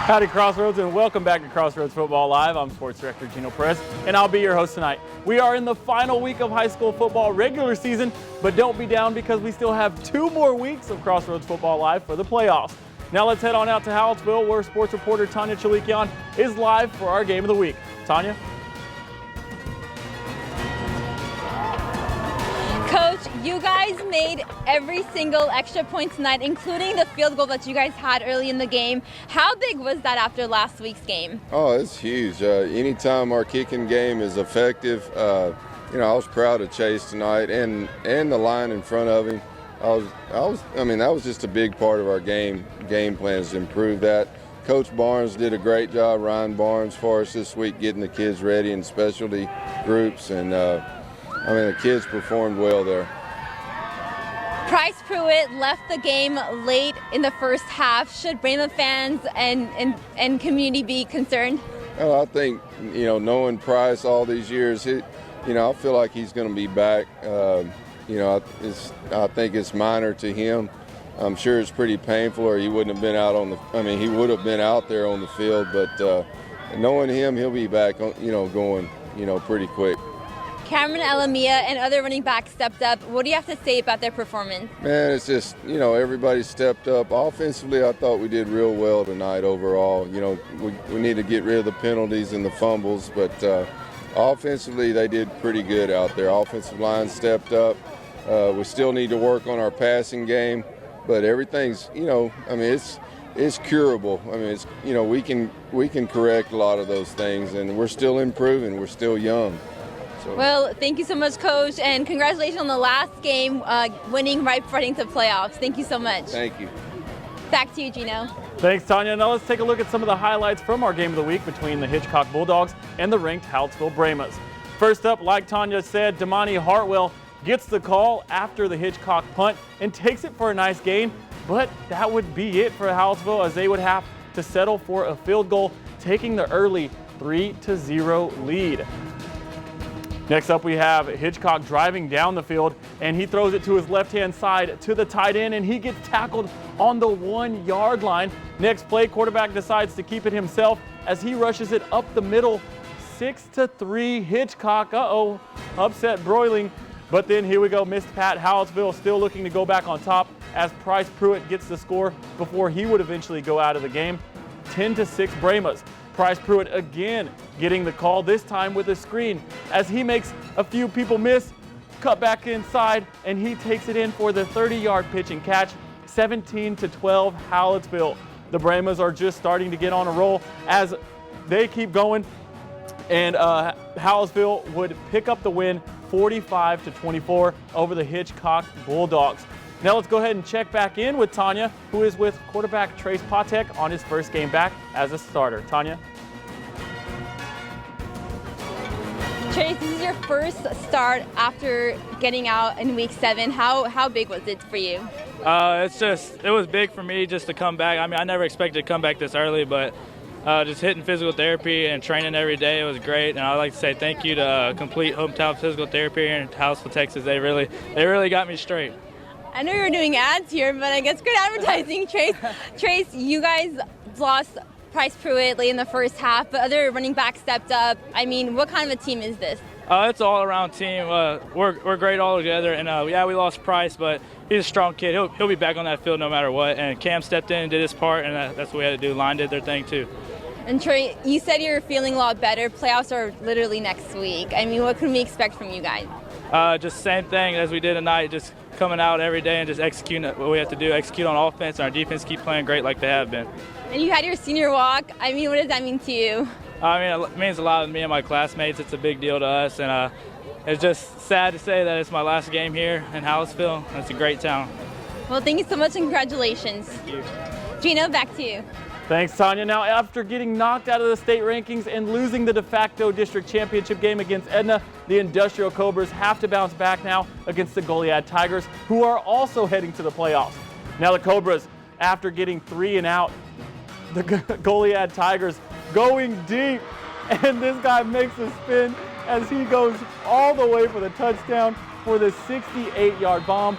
Howdy Crossroads, and welcome back to Crossroads Football Live. I'm Sports Director Gino Perez, and I'll be your host tonight. We are in the final week of high school football regular season, but don't be down because we still have 2 more weeks of Crossroads Football Live for the playoffs. Now let's head on out to Hallettsville, where sports reporter Tanya Chalikian is live for our game of the week. Tanya? Coach, you guys made every single extra point tonight, including the field goal that you guys had early in the game. How big was that after last week's game? Oh, it's huge. Anytime our kicking game is effective, I was proud of Chase tonight and the line in front of him. That was just a big part of our game plans to improve that. Coach Barnes did a great job, Ryan Barnes, for us this week, getting the kids ready in specialty groups, and the kids performed well there. Price Pruitt left the game late in the first half. Should Brahma fans and community be concerned? Well, I think, knowing Price all these years, I feel like he's going to be back. I think it's minor to him. I'm sure it's pretty painful, or he wouldn't have been out he would have been out there on the field, but knowing him, he'll be back, going, pretty quick. Cameron Elamia and other running backs stepped up. What do you have to say about their performance? Man, it's just, everybody stepped up. Offensively, I thought we did real well tonight overall. We need to get rid of the penalties and the fumbles, but offensively, they did pretty good out there. Offensive line stepped up. We still need to work on our passing game, but everything's, it's curable. We can correct a lot of those things, and we're still improving. We're still young. Well, thank you so much, Coach, and congratulations on the last game, winning right before heading to playoffs. Thank you so much. Thank you. Back to you, Gino. Thanks, Tanya. Now let's take a look at some of the highlights from our game of the week between the Hitchcock Bulldogs and the ranked Hallettsville Brahmas. First up, like Tanya said, Damani Hartwell gets the call after the Hitchcock punt and takes it for a nice gain, but that would be it for Hallettsville, as they would have to settle for a field goal, taking the early 3-0 lead. Next up, we have Hitchcock driving down the field, and he throws it to his left-hand side to the tight end, and he gets tackled on the 1-yard line. Next play, quarterback decides to keep it himself as he rushes it up the middle, 6-3 Hitchcock. Upset broiling. But then here we go, missed Pat. Hallettsville still looking to go back on top as Price Pruitt gets the score before he would eventually go out of the game. 10-6 Brahmas. Price Pruitt again getting the call, this time with a screen, as he makes a few people miss, cut back inside, and he takes it in for the 30-yard pitch and catch. 17-12 Hallettsville. The Brahmas are just starting to get on a roll as they keep going, and Hallettsville would pick up the win 45-24 over the Hitchcock Bulldogs. Now let's go ahead and check back in with Tanya, who is with quarterback Trace Patek on his first game back as a starter. Tanya? Trace, this is your first start after getting out in week 7. How big was it for you? It was big for me just to come back. I never expected to come back this early, but just hitting physical therapy and training every day, it was great. And I'd like to say thank you to Complete Hometown Physical Therapy here in Hallettsville, Texas. They really got me straight. I know you're doing ads here, but I guess good advertising, Trace. Trace, you guys lost Price Pruitt late in the first half, but other running backs stepped up. What kind of a team is this? It's an all-around team. We're great all together, and we lost Price, but he's a strong kid. He'll be back on that field no matter what. And Cam stepped in and did his part, and that's what we had to do. Line did their thing too. And Trey, you said you're feeling a lot better. Playoffs are literally next week. What can we expect from you guys? Just same thing as we did tonight. Just coming out every day and just executing what we have to do. Execute on offense, and our defense keep playing great like they have been. And you had your senior walk. What does that mean to you? It means a lot to me and my classmates. It's a big deal to us, and it's just sad to say that it's my last game here in Hallettsville. It's a great town. Well, thank you so much and congratulations. Thank you. Gino, back to you. Thanks, Tanya. Now, after getting knocked out of the state rankings and losing the de facto district championship game against Edna, the Industrial Cobras have to bounce back now against the Goliad Tigers, who are also heading to the playoffs. Now the Cobras, after getting 3 and out, the Goliad Tigers going deep, and this guy makes a spin as he goes all the way for the touchdown for the 68-yard bomb.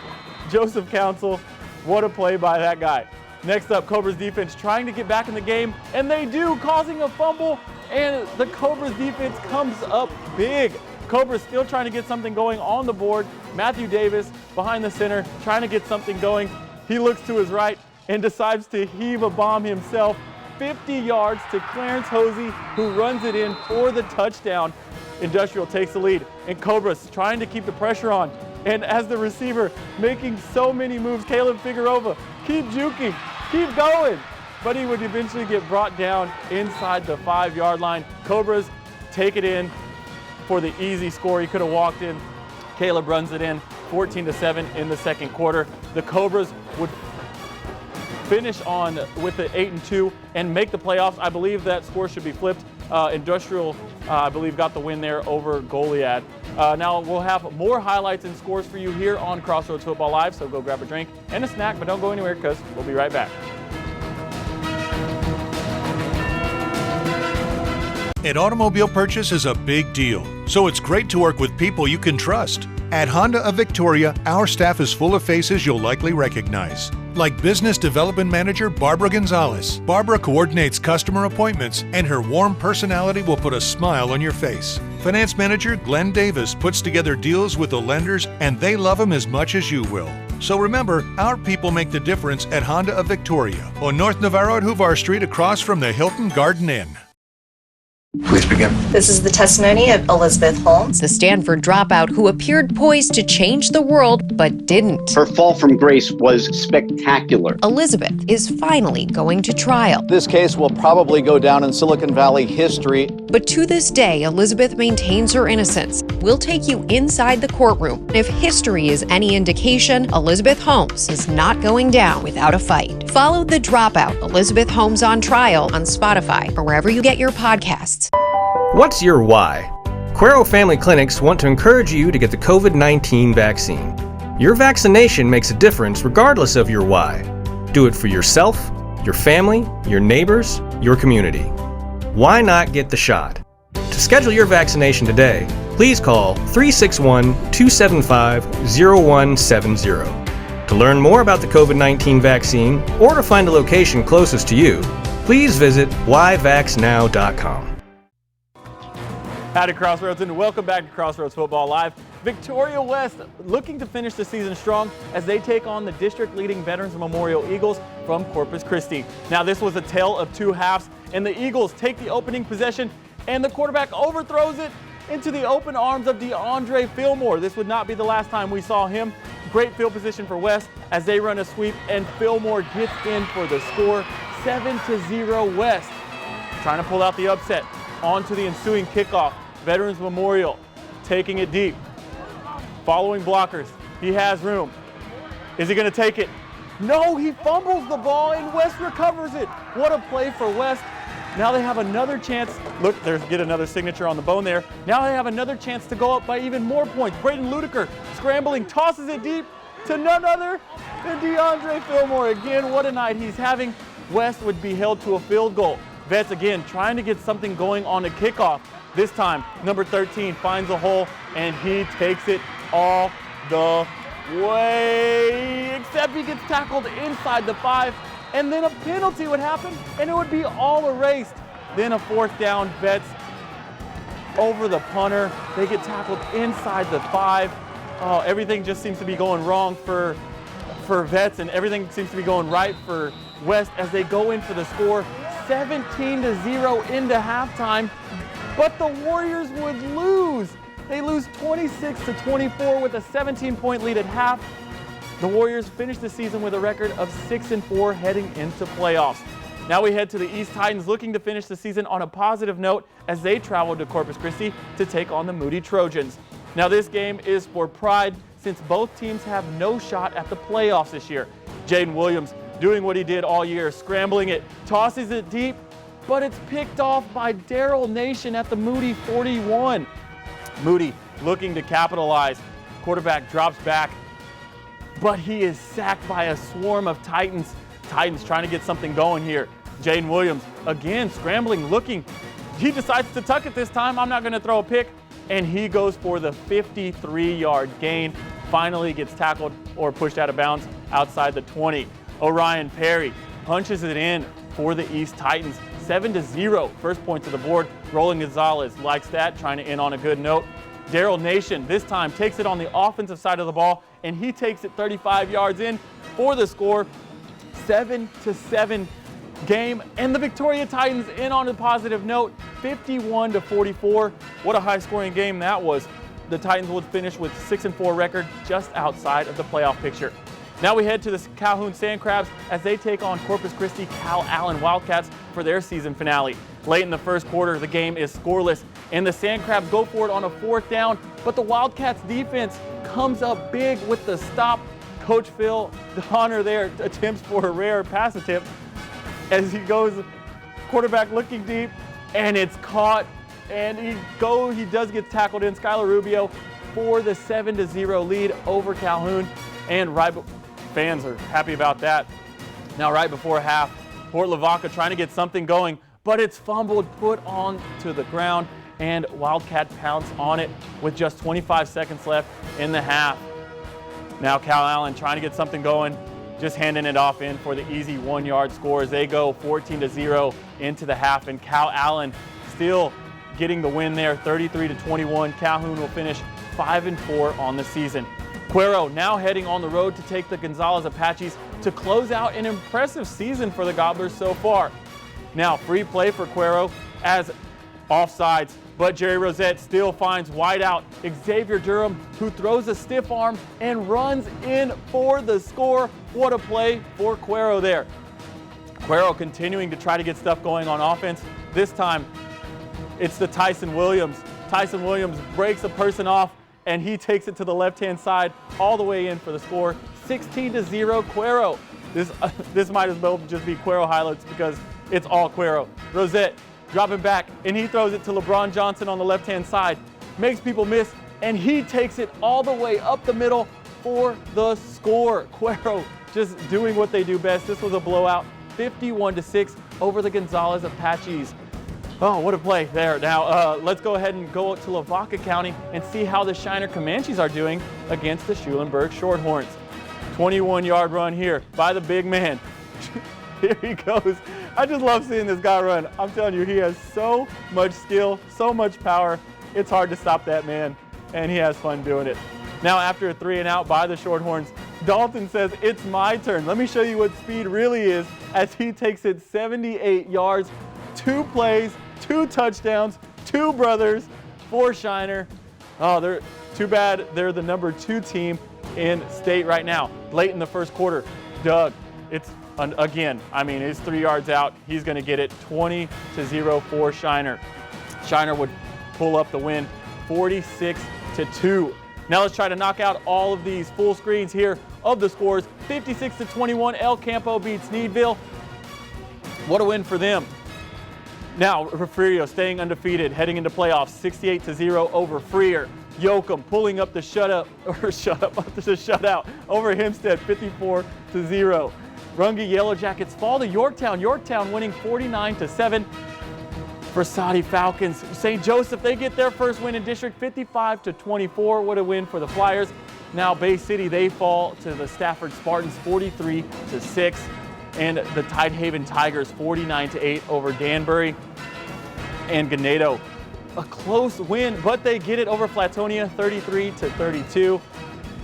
Joseph Council, what a play by that guy. Next up, Cobra's defense trying to get back in the game, and they do, causing a fumble, and the Cobra's defense comes up big. Cobra's still trying to get something going on the board. Matthew Davis behind the center, trying to get something going. He looks to his right and decides to heave a bomb himself. 50 yards to Clarence Hosey, who runs it in for the touchdown. Industrial takes the lead, and Cobra's trying to keep the pressure on. And as the receiver, making so many moves, Caleb Figueroa, keep juking, keep going. But he would eventually get brought down inside the 5-yard line. Cobras take it in for the easy score. He could have walked in. Caleb runs it in 14-7 in the second quarter. The Cobras would finish on with the 8-2 and make the playoffs. I believe that score should be flipped. Industrial, I believe, got the win there over Goliad. Now we'll have more highlights and scores for you here on Crossroads Football Live, so go grab a drink and a snack, but don't go anywhere because we'll be right back. An automobile purchase is a big deal, so it's great to work with people you can trust. At Honda of Victoria, our staff is full of faces you'll likely recognize. Like Business Development Manager Barbara Gonzalez. Barbara coordinates customer appointments, and her warm personality will put a smile on your face. Finance Manager Glenn Davis puts together deals with the lenders, and they love him as much as you will. So remember, our people make the difference at Honda of Victoria on North Navarro at Huvar Street across from the Hilton Garden Inn. Please begin. This is the testimony of Elizabeth Holmes, the Stanford dropout who appeared poised to change the world but didn't. Her fall from grace was spectacular. Elizabeth is finally going to trial. This case will probably go down in Silicon Valley history. But to this day, Elizabeth maintains her innocence. We'll take you inside the courtroom. If history is any indication, Elizabeth Holmes is not going down without a fight. Follow The Dropout, Elizabeth Holmes on Trial on Spotify or wherever you get your podcasts. What's your why? Cuero Family Clinics want to encourage you to get the COVID-19 vaccine. Your vaccination makes a difference regardless of your why. Do it for yourself, your family, your neighbors, your community. Why not get the shot? To schedule your vaccination today, please call 361-275-0170. To learn more about the COVID-19 vaccine or to find a location closest to you, please visit yvaxnow.com. Howdy, Crossroads, and welcome back to Crossroads Football Live. Victoria West looking to finish the season strong as they take on the district-leading Veterans Memorial Eagles from Corpus Christi. Now, this was a tale of two halves, and the Eagles take the opening possession, and the quarterback overthrows it into the open arms of DeAndre Fillmore. This would not be the last time we saw him. Great field position for West as they run a sweep, and Fillmore gets in for the score. 7-0 West. Trying to pull out the upset. On to the ensuing kickoff. Veterans Memorial taking it deep. Following blockers. He has room. Is he going to take it? No, he fumbles the ball and West recovers it. What a play for West. Now they have another chance. Look, get another signature on the bone there. Now they have another chance to go up by even more points. Braden Ludiker scrambling, tosses it deep to none other than DeAndre Fillmore. Again, what a night he's having. West would be held to a field goal. Vets again trying to get something going on a kickoff. This time, number 13 finds a hole and he takes it all the way, except he gets tackled inside the 5, and then a penalty would happen and it would be all erased. Then a fourth down, Vets over the punter. They get tackled inside the 5. Oh, everything just seems to be going wrong for Vets, and everything seems to be going right for West as they go in for the score. 17-0 into halftime, but the Warriors would lose. They lose 26-24 with a 17-point lead at half. The Warriors finish the season with a record of 6-4 heading into playoffs. Now we head to the East Titans, looking to finish the season on a positive note as they travel to Corpus Christi to take on the Moody Trojans. Now this game is for pride since both teams have no shot at the playoffs this year. Jaden Williams doing what he did all year, scrambling it, tosses it deep, but it's picked off by Daryl Nation at the Moody 41. Moody looking to capitalize. Quarterback drops back, but he is sacked by a swarm of Titans. Titans trying to get something going here. Jaden Williams again scrambling, looking. He decides to tuck it this time. I'm not going to throw a pick, and he goes for the 53-yard gain. Finally gets tackled or pushed out of bounds outside the 20. Orion Perry punches it in for the East Titans. 7-0, first point to the board. Roland Gonzalez likes that, trying to end on a good note. Daryl Nation this time takes it on the offensive side of the ball, and he takes it 35 yards in for the score. 7-7 game, and the Victoria Titans in on a positive note, 51-44. What a high-scoring game that was. The Titans would finish with 6-4 record, just outside of the playoff picture. Now we head to the Calhoun Sand Crabs as they take on Corpus Christi Cal Allen Wildcats for their season finale. Late in the first quarter, the game is scoreless, and the Sand Crabs go for it on a 4th down, but the Wildcats defense comes up big with the stop. Coach Phil Donner there attempts for a rare pass attempt as he goes quarterback looking deep, and it's caught, and he does get tackled in. Skylar Rubio for the 7-0 lead over Calhoun, and fans are happy about that. Now right before half, Port Lavaca trying to get something going, but it's fumbled, put on to the ground, and Wildcat pounce on it with just 25 seconds left in the half. Now Cal Allen trying to get something going, just handing it off in for the easy 1-yard score as they go 14-0 into the half, and Cal Allen still getting the win there, 33-21. Calhoun will finish 5-4 on the season. Cuero now heading on the road to take the Gonzales Apaches to close out an impressive season for the Gobblers so far. Now free play for Cuero as offsides, but Jerry Rosette still finds wide out Xavier Durham, who throws a stiff arm and runs in for the score. What a play for Cuero there. Cuero continuing to try to get stuff going on offense. This time it's the Tyson Williams. Tyson Williams breaks a person off, and he takes it to the left-hand side all the way in for the score, 16-0 Cuero. This might as well just be Cuero highlights because it's all Cuero. Rosette dropping back, and he throws it to LeBron Johnson on the left-hand side, makes people miss, and he takes it all the way up the middle for the score. Cuero just doing what they do best. This was a blowout, 51-6 over the Gonzales Apaches. Oh, what a play there. Now, let's go ahead and go to Lavaca County and see how the Shiner Comanches are doing against the Schulenburg Shorthorns. 21-yard run here by the big man. Here he goes. I just love seeing this guy run. I'm telling you, he has so much skill, so much power. It's hard to stop that man, and he has fun doing it. Now, after a 3-and-out by the Shorthorns, Dalton says, it's my turn. Let me show you what speed really is as he takes it 78 yards, 2 plays, 2 touchdowns, 2 brothers for Shiner. Oh, they're too bad they're the number 2 team in state right now. Late in the first quarter, Doug, it's again, I mean, it's 3 yards out. He's going to get it 20-0 for Shiner. Shiner would pull up the win 46-2. Now let's try to knock out all of these full screens here of the scores. 56-21, El Campo beats Needville. What a win for them. Now, Refugio staying undefeated, heading into playoffs, 68-0 over Freer. Yoakum pulling up the shutout over Hempstead, 54-0. Runge Yellow Jackets fall to Yorktown. Yorktown winning 49-7. Versati Falcons, St. Joseph, they get their first win in district, 55-24. What a win for the Flyers. Now Bay City, they fall to the Stafford Spartans, 43-6. And the Tidehaven Tigers 49-8 over Danbury. And Ganado, a close win, but they get it over Flatonia 33-32.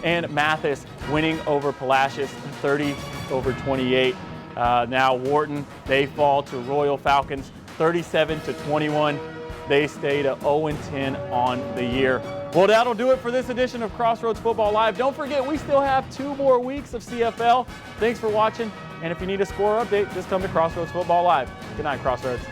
And Mathis winning over Palacios 30-28. Now Wharton, they fall to Royal Falcons 37-21. They stay to 0-10 on the year. Well, that'll do it for this edition of Crossroads Football Live. Don't forget, we still have 2 more weeks of CFL. Thanks for watching. And if you need a score update, just come to Crossroads Football Live. Good night, Crossroads.